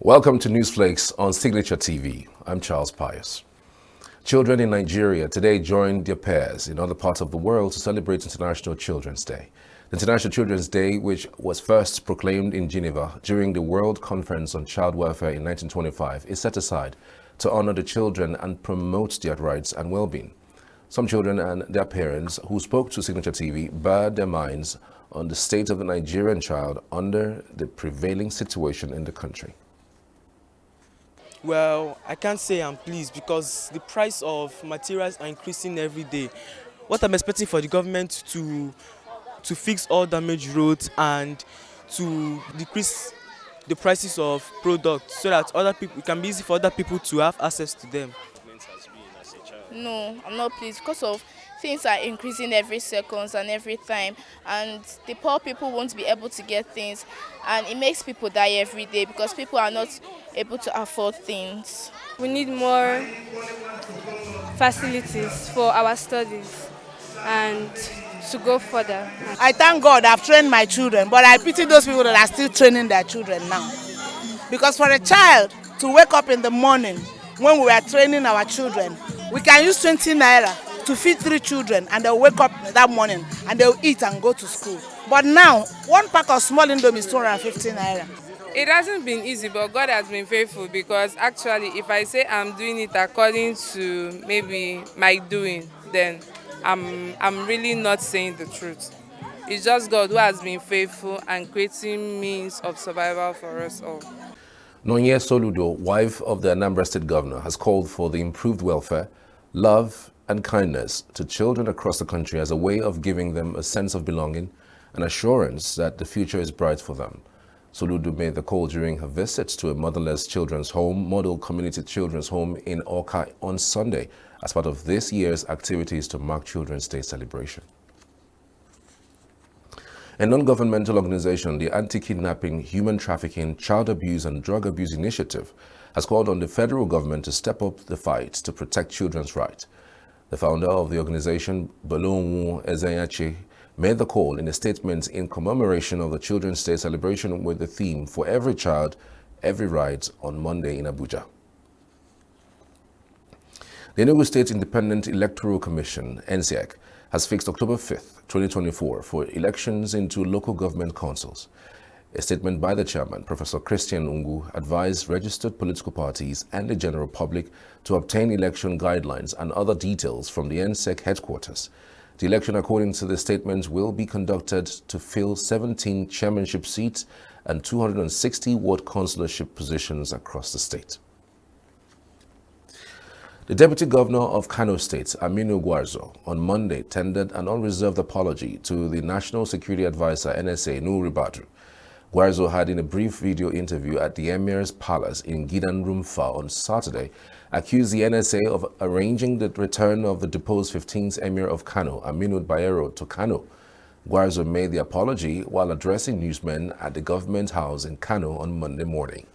Welcome to News Flakes on Signature TV. I'm Charles Pius. Children in Nigeria today joined their peers in other parts of the world to celebrate International Children's Day. The International Children's Day, which was first proclaimed in Geneva during the World Conference on Child Welfare in 1925, is set aside to honor the children and promote their rights and well-being. Some children and their parents who spoke to Signature TV bared their minds on the state of the Nigerian child under the prevailing situation in the country. Well, I can't say I'm pleased because the price of materials are increasing every day. What I'm expecting for the government to fix all damaged roads and to decrease the prices of products so that it can be easy for other people to have access to them. No, I'm not pleased because of things are increasing every second and every time, and the poor people won't be able to get things, and it makes people die every day because people are not able to afford things. We need more facilities for our studies and to go further. I thank God I've trained my children, but I pity those people that are still training their children now. Because for a child to wake up in the morning when we are training our children, we can use 20 naira to feed 3 children, and they'll wake up that morning and they'll eat and go to school. But now, one pack of small indomie is 250 naira. It hasn't been easy, but God has been faithful, because actually if I say I'm doing it according to maybe my doing, then I'm really not saying the truth. It's just God who has been faithful and creating means of survival for us all. Nonye Soludo, wife of the Anambra State Governor, has called for the improved welfare, love and kindness to children across the country as a way of giving them a sense of belonging and assurance that the future is bright for them. Soludo made the call during her visit to a motherless children's home, model community children's home in Oka on Sunday as part of this year's activities to mark Children's Day celebration. A non-governmental organization, the Anti-Kidnapping, Human Trafficking, Child Abuse and Drug Abuse Initiative, has called on the federal government to step up the fight to protect children's rights. The founder of the organization, Balonwu Ezenyachi, made the call in a statement in commemoration of the Children's Day celebration with the theme "For Every Child, Every Right" on Monday in Abuja. The Tinubu State Independent Electoral Commission, NSEC, has fixed October 5th, 2024 for elections into local government councils. A statement by the chairman, Professor Christian Ungu, advised registered political parties and the general public to obtain election guidelines and other details from the NSEC headquarters. The election, according to the statement, will be conducted to fill 17 chairmanship seats and 260 ward councillorship positions across the state. The Deputy Governor of Kano State, Aminu Gwarzo, on Monday tendered an unreserved apology to the National Security Advisor, NSA, Nuri Badru. Gwarzo had, in a brief video interview at the Emir's Palace in Gidan Rumfa on Saturday, accused the NSA of arranging the return of the deposed 15th Emir of Kano, Aminu Bayero, to Kano. Gwarzo made the apology while addressing newsmen at the government house in Kano on Monday morning.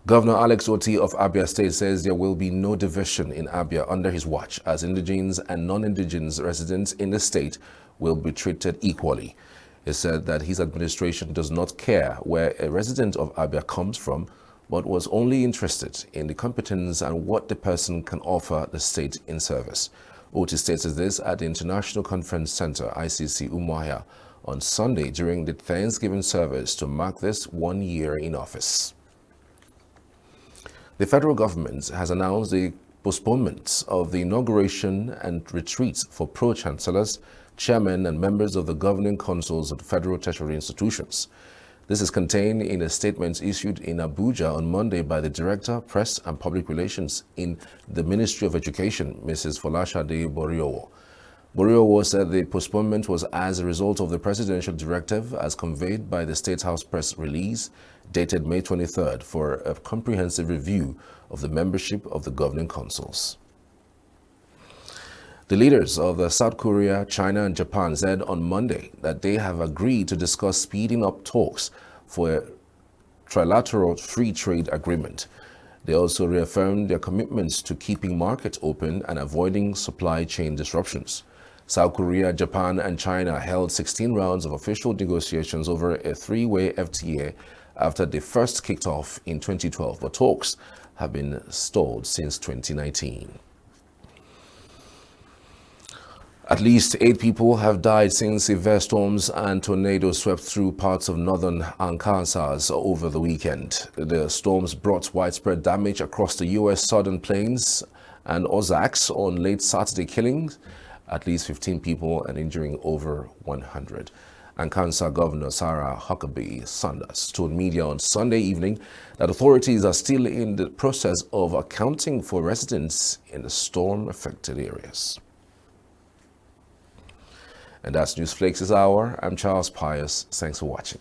Governor Alex Oti of Abia State says there will be no division in Abia under his watch, as indigenous and non-indigenous residents in the state will be treated equally. He said that his administration does not care where a resident of Abia comes from, but was only interested in the competence and what the person can offer the state in service. Oti stated this at the International Conference Center, ICC Umuahia, on Sunday during the Thanksgiving service to mark this 1 year in office. The federal government has announced the postponement of the inauguration and retreat for pro-chancellors, chairmen and members of the governing councils of the federal tertiary institutions. This is contained in a statement issued in Abuja on Monday by the Director, Press and Public Relations in the Ministry of Education, Mrs. Folashade Boriowo. Boriowo said the postponement was as a result of the presidential directive as conveyed by the State House press release dated May 23rd for a comprehensive review of the membership of the governing councils. The leaders of South Korea, China and Japan said on Monday that they have agreed to discuss speeding up talks for a trilateral free trade agreement. They also reaffirmed their commitments to keeping markets open and avoiding supply chain disruptions. South Korea, Japan and China held 16 rounds of official negotiations over a 3-way FTA after they first kicked off in 2012, but talks have been stalled since 2019. At least 8 people have died since severe storms and tornadoes swept through parts of northern Arkansas over the weekend. The storms brought widespread damage across the U.S. southern plains and Ozarks on late Saturday, killing at least 15 people and injuring over 100. Arkansas Governor Sarah Huckabee Sanders told media on Sunday evening that authorities are still in the process of accounting for residents in the storm-affected areas. And that's News Flakes this hour. I'm Charles Pius. Thanks for watching.